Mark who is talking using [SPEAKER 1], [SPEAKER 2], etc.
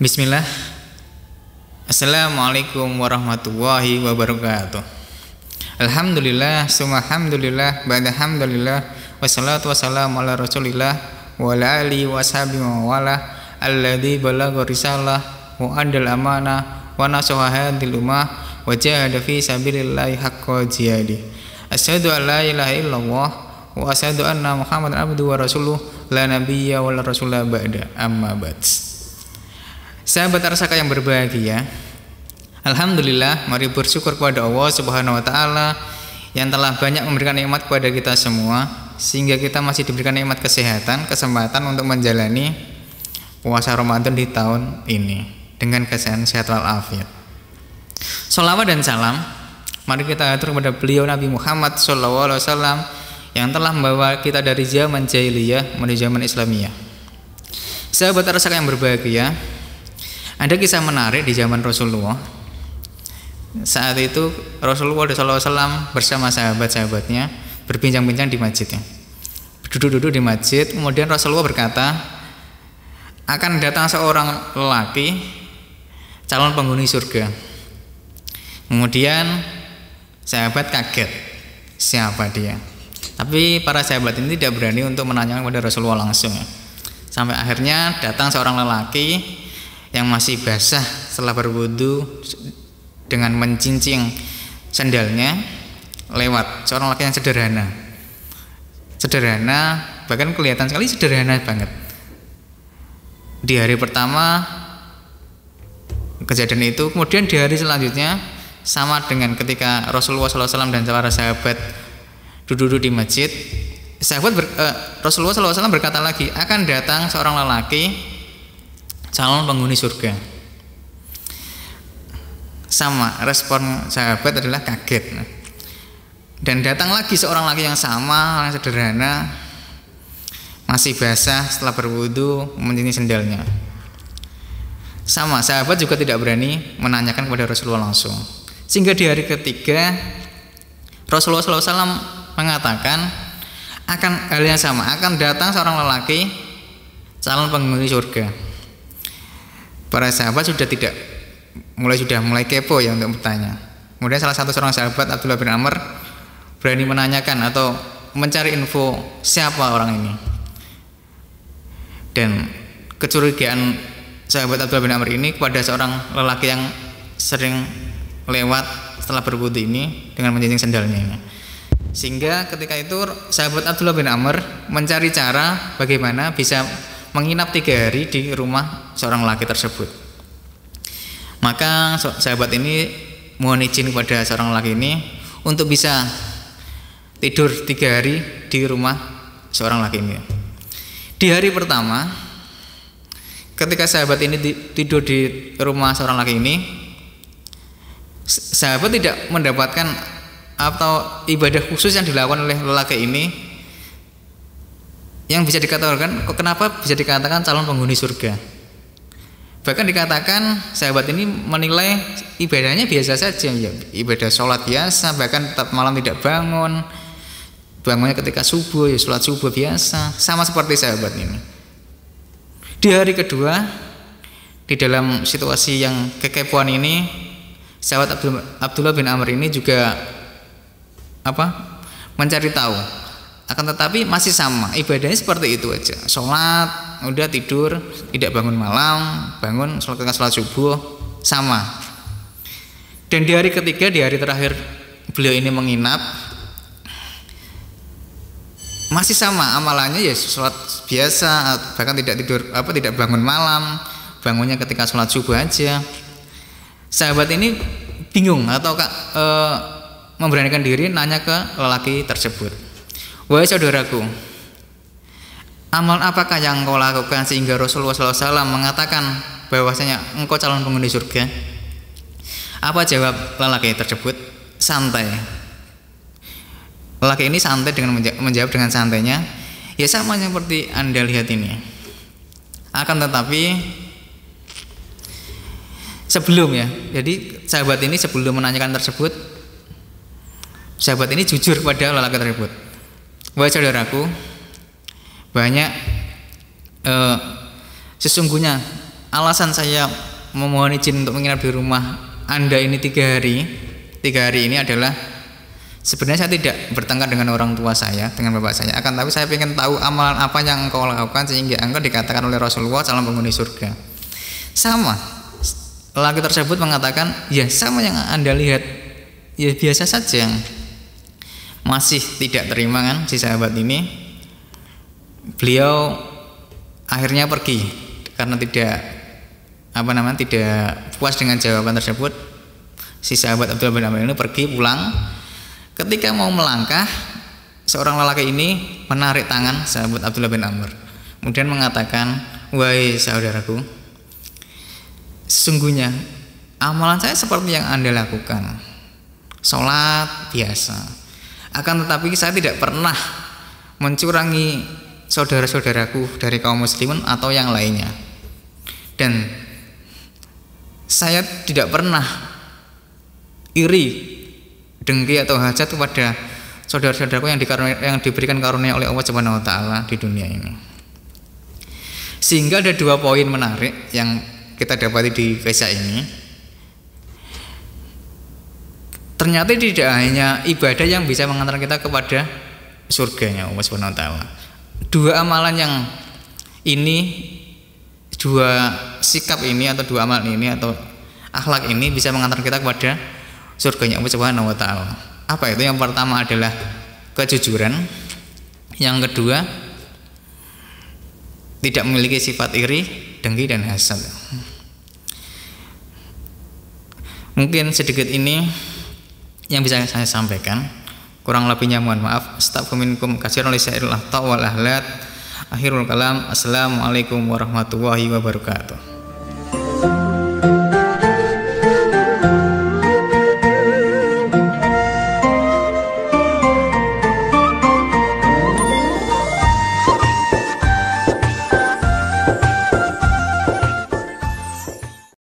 [SPEAKER 1] Bismillah. Assalamualaikum warahmatullahi wabarakatuh. Alhamdulillah, summa alhamdulillah, ba'da hamdulillah, wassalatu wassalamu ala rasulillah wa ala alihi wa sahbihi wa wala alladzi balagha risalah wa adal amanah wa nasaha hadhil ummah wa jahada fi sabilillahi haqqa jihadi. Asyhadu an la ilaha illallah wa asyhadu anna muhammadan abduhu wa rasuluh la nabiyya wa la rasula ba'da, amma ba'd. Sahabat Arsaka yang berbahagia, alhamdulillah, mari bersyukur kepada Allah Subhanahu wa taala yang telah banyak memberikan nikmat kepada kita semua sehingga kita masih diberikan nikmat kesehatan, kesempatan untuk menjalani puasa Ramadan di tahun ini dengan kesehatan sehat walafiat. Sholawat dan salam mari kita atur kepada beliau Nabi Muhammad SAW yang telah membawa kita dari zaman jahiliyah menuju zaman Islamiyah. Sahabat Arsaka yang berbahagia, ada kisah menarik di zaman Rasulullah. Saat itu Rasulullah SAW bersama sahabat-sahabatnya berbincang-bincang di masjidnya. Duduk-duduk di masjid, kemudian Rasulullah berkata, akan datang seorang lelaki calon penghuni surga. Kemudian sahabat kaget, siapa dia? Tapi para sahabat ini tidak berani untuk menanyakan kepada Rasulullah langsung. Sampai akhirnya datang seorang lelaki yang masih basah setelah berwudu dengan mencincing sandalnya lewat, seorang laki yang sederhana, bahkan kelihatan sekali sederhana banget. Di hari pertama kejadian itu, kemudian di hari selanjutnya sama dengan ketika Rasulullah SAW dan para sahabat duduk di masjid, Rasulullah SAW berkata lagi, akan datang seorang lelaki calon penghuni surga. Sama, respon sahabat adalah kaget. Dan datang lagi seorang laki yang sama, orang sederhana, masih basah setelah berwudu, mencincin sendalnya. Sama, sahabat juga tidak berani menanyakan kepada Rasulullah langsung. Sehingga di hari ketiga Rasulullah SAW mengatakan akan hal yang sama, akan datang seorang lelaki calon penghuni surga. Para sahabat sudah mulai kepo ya untuk bertanya. Kemudian salah satu seorang sahabat, Abdullah bin Amr, berani menanyakan atau mencari info siapa orang ini. Dan kecurigaan sahabat Abdullah bin Amr ini kepada seorang lelaki yang sering lewat setelah berwudu ini dengan mencincin sandalnya ini. Sehingga ketika itu sahabat Abdullah bin Amr mencari cara bagaimana bisa menginap 3 hari di rumah seorang lelaki tersebut. Maka sahabat ini mohon izin kepada seorang lelaki ini untuk bisa tidur 3 hari di rumah seorang lelaki ini. Di hari pertama, ketika sahabat ini tidur di rumah seorang lelaki ini, sahabat tidak mendapatkan atau ibadah khusus yang dilakukan oleh lelaki ini yang bisa dikatakan, kenapa bisa dikatakan calon penghuni surga. Bahkan dikatakan sahabat ini menilai ibadahnya biasa saja, ya, ibadah sholat biasa, bahkan tetap malam tidak bangunnya ketika subuh, ya sholat subuh biasa, sama seperti sahabat ini. Di hari kedua, di dalam situasi yang kekepoan ini, sahabat Abdullah bin Amr ini juga mencari tahu. Akan tetapi masih sama, ibadahnya seperti itu aja, sholat, udah tidur, tidak bangun malam, bangun sholat subuh, sama. Dan di hari ketiga, di hari terakhir beliau ini menginap, masih sama amalannya, ya sholat biasa, bahkan tidak tidur, tidak bangun malam, bangunnya ketika sholat subuh aja. Sahabat ini bingung atau memberanikan diri nanya ke lelaki tersebut, wahai saudaraku, amal apakah yang engkau lakukan sehingga Rasulullah SAW mengatakan bahwasanya engkau calon penghuni surga? Apa jawab lelaki tersebut? Santai. Lelaki ini santai dengan menjawab dengan santainya, ya sama seperti Anda lihat ini. Akan tetapi sebelum jadi sahabat ini sebelum menanyakan tersebut, sahabat ini jujur kepada lelaki tersebut. Wahai saudaraku, banyak sesungguhnya alasan saya memohon izin untuk menginap di rumah Anda ini 3 hari ini adalah sebenarnya saya tidak bertengkar dengan orang tua saya, dengan bapak saya, akan tapi saya ingin tahu amalan apa yang engkau lakukan sehingga engkau dikatakan oleh Rasulullah calon penghuni surga. Sama lelaki tersebut mengatakan, ya sama yang Anda lihat, ya biasa saja. Masih tidak terima kan si sahabat ini. Beliau akhirnya pergi karena tidak puas dengan jawaban tersebut. Si sahabat Abdullah bin Amr ini pergi pulang. Ketika mau melangkah, seorang lelaki ini menarik tangan sahabat Abdullah bin Amr, kemudian mengatakan, wahai saudaraku, sesungguhnya amalan saya seperti yang Anda lakukan, sholat biasa, akan tetapi saya tidak pernah mencurangi saudara-saudaraku dari kaum muslimin atau yang lainnya, dan saya tidak pernah iri, dengki atau hajat kepada saudara-saudaraku yang diberikan karunia oleh Allah Subhanahu wa taala di dunia ini. Sehingga ada 2 poin menarik yang kita dapati di kisah ini. Ternyata tidak hanya ibadah yang bisa mengantar kita kepada surganya Allah Subhanahu wa taala. 2 amalan yang ini, 2 sikap ini atau 2 amalan ini atau akhlak ini bisa mengantar kita kepada surganya Allah Subhanahu wa taala. Apa itu? Yang pertama adalah kejujuran. Yang kedua, tidak memiliki sifat iri, dengki dan hasad. Mungkin sedikit ini yang bisa saya sampaikan. Kurang lebihnya mohon maaf. Astaghfirullahaladzim katsiran lisairil akhta wal ahlat. Akhirul kalam. Assalamualaikum warahmatullahi wabarakatuh.